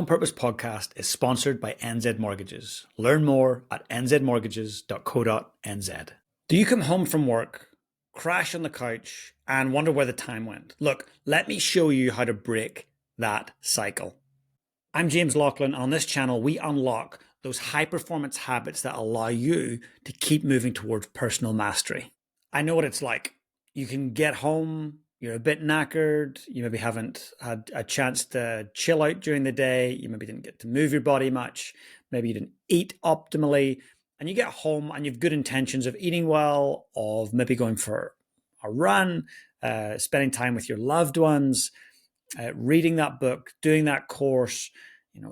On Purpose podcast is sponsored by NZ Mortgages. Learn more at nzmortgages.co.nz. Do you come home from work, crash on the couch, and wonder where the time went? Look, let me show you how to break that cycle. I'm James Laughlin. On this channel, we unlock those high-performance habits that allow you to keep moving towards personal mastery. I know what it's like. You can get home, you're a bit knackered, you maybe haven't had a chance to chill out during the day, you maybe didn't get to move your body much, maybe you didn't eat optimally, and you get home and you've good intentions of eating well, of maybe going for a run, spending time with your loved ones, reading that book, doing that course,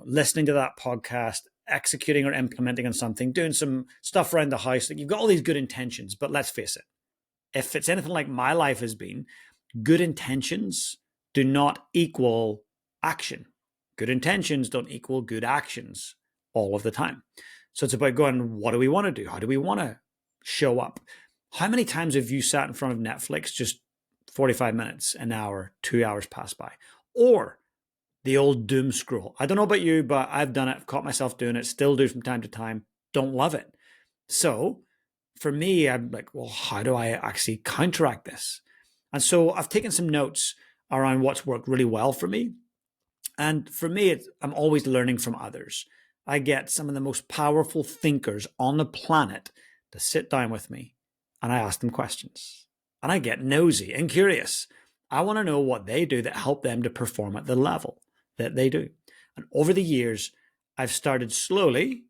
listening to that podcast, executing or implementing on something, doing some stuff around the house. Like, you've got all these good intentions, but let's face it, if it's anything like my life has been, good intentions do not equal action. Good intentions don't equal good actions all of the time. So it's about going, what do we want to do? How do we want to show up? How many times have you sat in front of Netflix just 45 minutes, an hour, 2 hours pass by? Or the old doom scroll. I don't know about you, but I've done it. I've caught myself doing it, still do from time to time. Don't love it. So for me, I'm like, well, how do I actually counteract this? And so I've taken some notes around what's worked really well for me. And for me, I'm always learning from others. I get some of the most powerful thinkers on the planet to sit down with me, and I ask them questions. And I get nosy and curious. I want to know what they do that help them to perform at the level that they do. And over the years, I've started slowly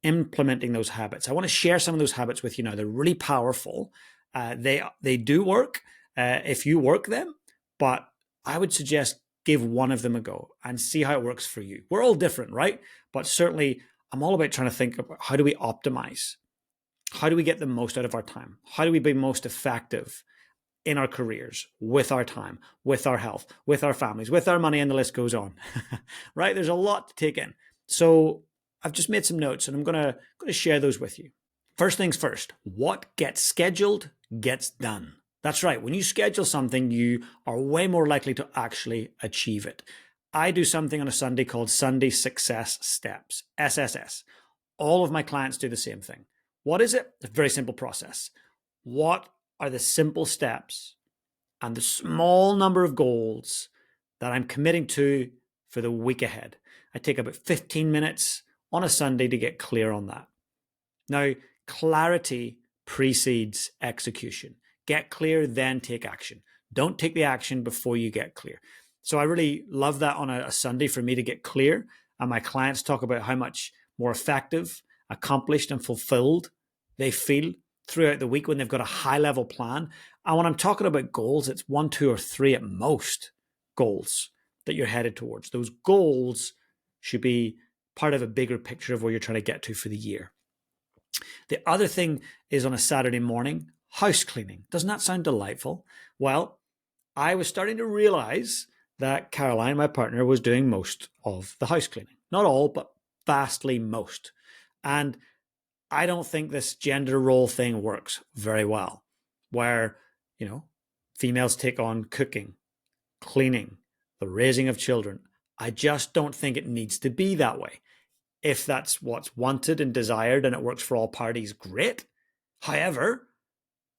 implementing those habits. I want to share some of those habits with you now. They're really powerful. They do work if you work them, but I would suggest give one of them a go and see how it works for you. We're all different, right? But certainly I'm all about trying to think about, how do we optimize? How do we get the most out of our time? How do we be most effective in our careers, with our time, with our health, with our families, with our money, and the list goes on, right? There's a lot to take in. So I've just made some notes and I'm going to share those with you. First things first, what gets scheduled gets done. That's right. When you schedule something, you are way more likely to actually achieve it. I do something on a Sunday called Sunday Success Steps, SSS. All of my clients do the same thing. What is it? It's a very simple process. What are the simple steps and the small number of goals that I'm committing to for the week ahead? I take about 15 minutes on a Sunday to get clear on that. Now, clarity precedes execution. Get clear, then take action. Don't take the action before you get clear. So I really love that on a Sunday for me to get clear. And my clients talk about how much more effective, accomplished, and fulfilled they feel throughout the week when they've got a high-level plan. And when I'm talking about goals, it's 1, 2, or 3 at most goals that you're headed towards. Those goals should be part of a bigger picture of where you're trying to get to for the year. The other thing is on a Saturday morning, house cleaning. Doesn't that sound delightful? Well, I was starting to realize that Caroline, my partner, was doing most of the house cleaning. Not all, but vastly most. And I don't think this gender role thing works very well, where, females take on cooking, cleaning, the raising of children. I just don't think it needs to be that way. If that's what's wanted and desired and it works for all parties, great. However,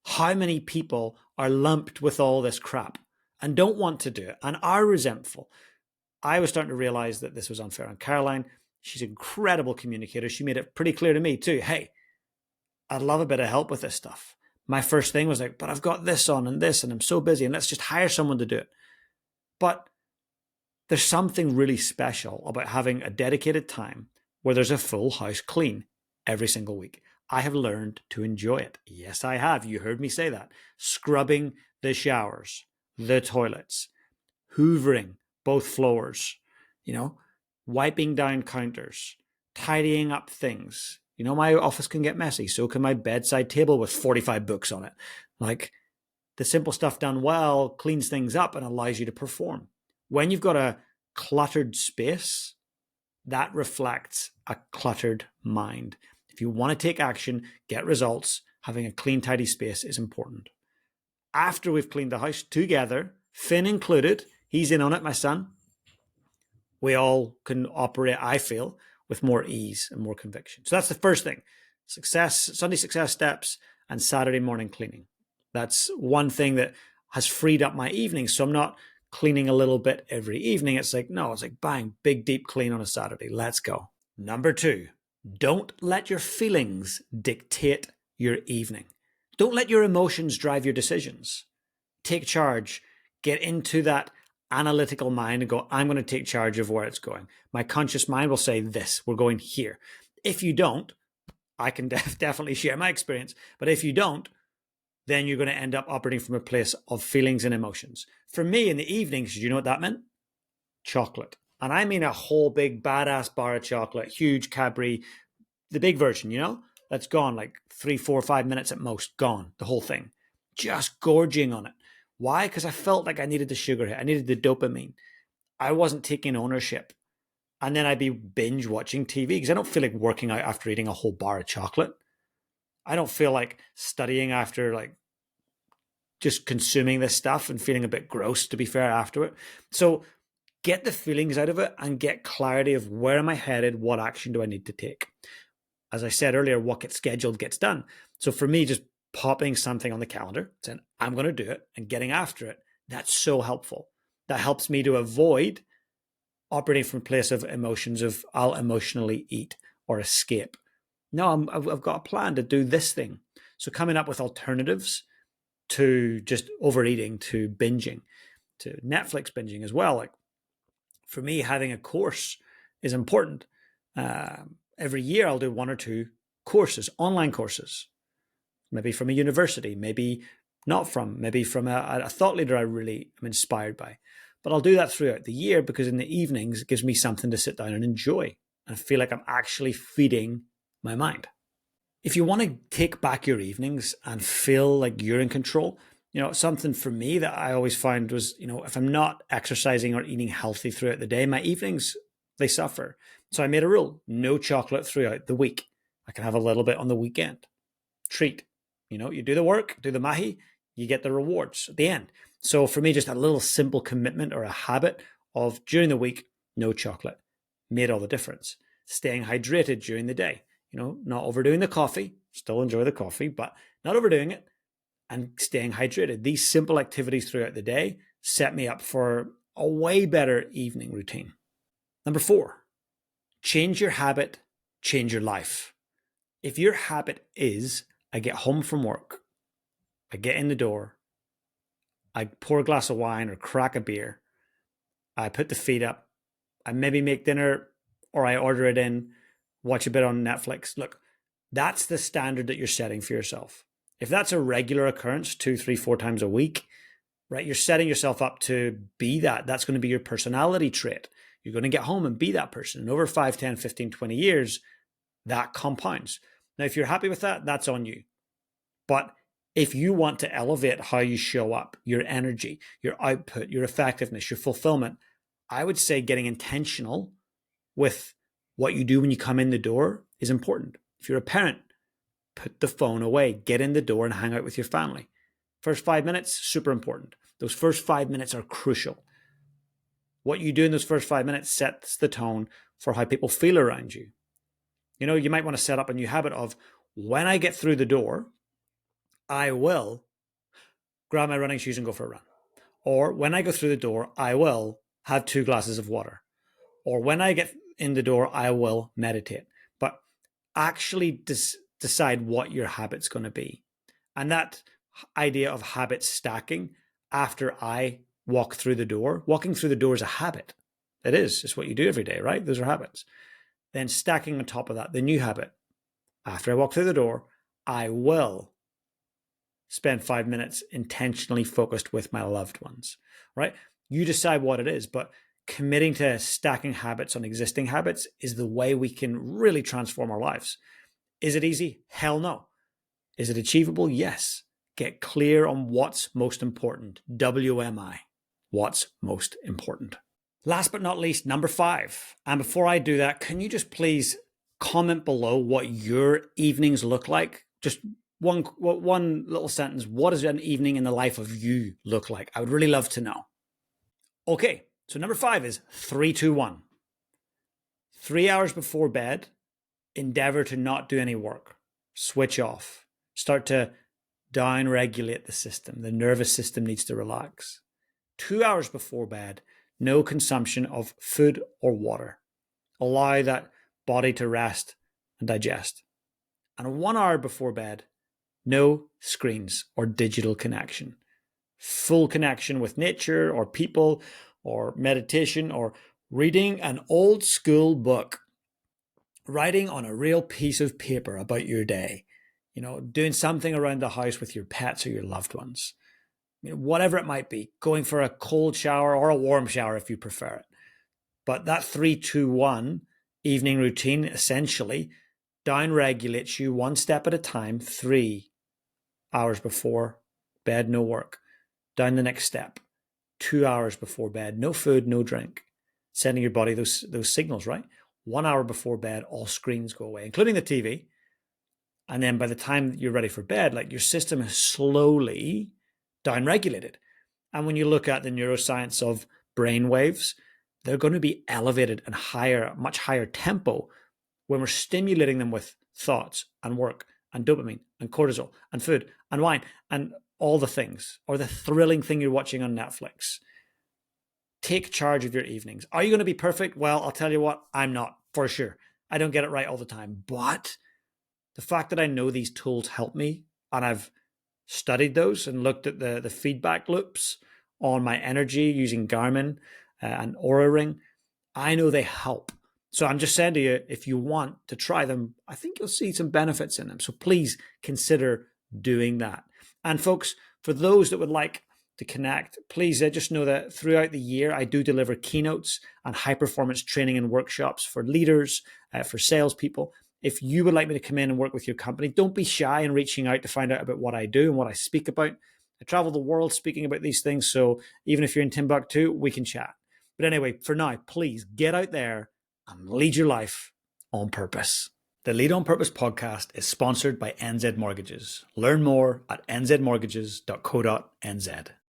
how many people are lumped with all this crap and don't want to do it and are resentful? I was starting to realize that this was unfair on Caroline. She's an incredible communicator. She made it pretty clear to me too. Hey, I'd love a bit of help with this stuff. My first thing was like, but I've got this on and this, and I'm so busy, and let's just hire someone to do it. But there's something really special about having a dedicated time where there's a full house clean every single week. I have learned to enjoy it. Yes, I have. You heard me say that. Scrubbing the showers, the toilets, hoovering both floors, wiping down counters, tidying up things. My office can get messy. So can my bedside table with 45 books on it. Like, the simple stuff done well cleans things up and allows you to perform. When you've got a cluttered space, that reflects a cluttered mind. If you want to take action, get results, having a clean, tidy space is important. After we've cleaned the house together, Finn included, he's in on it, my son, we all can operate, I feel, with more ease and more conviction. So that's the first thing. Sunday success steps and Saturday morning cleaning. That's one thing that has freed up my evenings. So I'm not cleaning a little bit every evening. It's like, no, it's like bang, big deep clean on a Saturday. Let's go. Number 2, don't let your feelings dictate your evening. Don't let your emotions drive your decisions. Take charge. Get into that analytical mind and go, I'm going to take charge of where it's going. My conscious mind will say this, we're going here. If you don't, I can definitely share my experience, but if you don't, then you're going to end up operating from a place of feelings and emotions. For me, in the evenings, you know what that meant? Chocolate. And I mean a whole big badass bar of chocolate, huge Cadbury, the big version, that's gone like 3, 4, 5 minutes at most, gone, the whole thing. Just gorging on it. Why? Because I felt like I needed the sugar hit. I needed the dopamine. I wasn't taking ownership. And then I'd be binge watching TV because I don't feel like working out after eating a whole bar of chocolate. I don't feel like studying after like just consuming this stuff and feeling a bit gross, to be fair, after it. So get the feelings out of it and get clarity of where am I headed? What action do I need to take? As I said earlier, what gets scheduled gets done. So for me, just popping something on the calendar, saying, I'm going to do it and getting after it, that's so helpful. That helps me to avoid operating from a place of emotions of I'll emotionally eat or escape. No, I've got a plan to do this thing. So coming up with alternatives to just overeating, to binging, to Netflix binging as well. Like for me, having a course is important. Every year I'll do 1 or 2 courses, online courses, maybe from a university, maybe not from, maybe from a thought leader I really am inspired by. But I'll do that throughout the year because in the evenings, it gives me something to sit down and enjoy and feel like I'm actually feeding my mind. If you want to take back your evenings and feel like you're in control, something for me that I always found was, if I'm not exercising or eating healthy throughout the day, my evenings, they suffer. So I made a rule, no chocolate throughout the week. I can have a little bit on the weekend. Treat. You do the work, do the mahi, you get the rewards at the end. So for me, just a little simple commitment or a habit of during the week, no chocolate made all the difference. Staying hydrated during the day, not overdoing the coffee, still enjoy the coffee, but not overdoing it and staying hydrated. These simple activities throughout the day set me up for a way better evening routine. Number 4, change your habit, change your life. If your habit is, I get home from work, I get in the door, I pour a glass of wine or crack a beer, I put the feet up, I maybe make dinner or I order it in, watch a bit on Netflix. Look, that's the standard that you're setting for yourself. If that's a regular occurrence, 2, 3, 4 times a week, right, you're setting yourself up to be that. That's going to be your personality trait. You're going to get home and be that person. And over 5, 10, 15, 20 years, that compounds. Now, if you're happy with that, that's on you. But if you want to elevate how you show up, your energy, your output, your effectiveness, your fulfillment, I would say getting intentional with what you do when you come in the door is important. If you're a parent, put the phone away, get in the door and hang out with your family. First 5 minutes, super important. Those first 5 minutes are crucial. What you do in those first 5 minutes sets the tone for how people feel around you. You might want to set up a new habit of when I get through the door, I will grab my running shoes and go for a run. Or when I go through the door, I will have 2 glasses of water. Or when I get in the door, I will meditate. But actually decide what your habit's going to be. And that idea of habit stacking after I walk through the door, walking through the door is a habit. It is. It's what you do every day, right? Those are habits. Then stacking on top of that, the new habit. After I walk through the door, I will spend 5 minutes intentionally focused with my loved ones, right? You decide what it is, but committing to stacking habits on existing habits is the way we can really transform our lives. Is it easy? Hell no. Is it achievable? Yes. Get clear on what's most important. WMI. What's most important. Last but not least, number 5. And before I do that, can you just please comment below what your evenings look like? Just one little sentence. What does an evening in the life of you look like? I would really love to know. Okay, so number 5 is 3, 2, 1. 3 hours before bed, endeavor to not do any work. Switch off. Start to down-regulate the system. The nervous system needs to relax. 2 hours before bed, no consumption of food or water. Allow that body to rest and digest. And 1 hour before bed, no screens or digital connection. Full connection with nature or people or meditation or reading an old school book. Writing on a real piece of paper about your day. Doing something around the house with your pets or your loved ones. Whatever it might be. Going for a cold shower or a warm shower if you prefer it. But that 3-2-1 evening routine essentially down-regulates you one step at a time. 3 hours before bed, no work. Down the next step. 2 hours before bed, no food, no drink. Sending your body those signals, right? 1 hour before bed, all screens go away, including the TV. And then by the time you're ready for bed, your system is slowly down-regulated. And when you look at the neuroscience of brain waves, they're going to be elevated and higher, much higher tempo when we're stimulating them with thoughts and work and dopamine and cortisol and food and wine and all the things, or the thrilling thing you're watching on Netflix. Take charge of your evenings. Are you going to be perfect? Well, I'll tell you what, I'm not, for sure. I don't get it right all the time. But the fact that I know these tools help me, and I've studied those and looked at the feedback loops on my energy using Garmin and Oura Ring, I know they help. So I'm just saying to you, if you want to try them, I think you'll see some benefits in them. So please consider doing that. And folks, for those that would like to connect, please just know that throughout the year, I do deliver keynotes and high-performance training and workshops for leaders, for salespeople. If you would like me to come in and work with your company, don't be shy in reaching out to find out about what I do and what I speak about. I travel the world speaking about these things, so even if you're in Timbuktu, we can chat. But anyway, for now, please get out there and lead your life on purpose. The Lead on Purpose podcast is sponsored by NZ Mortgages. Learn more at nzmortgages.co.nz.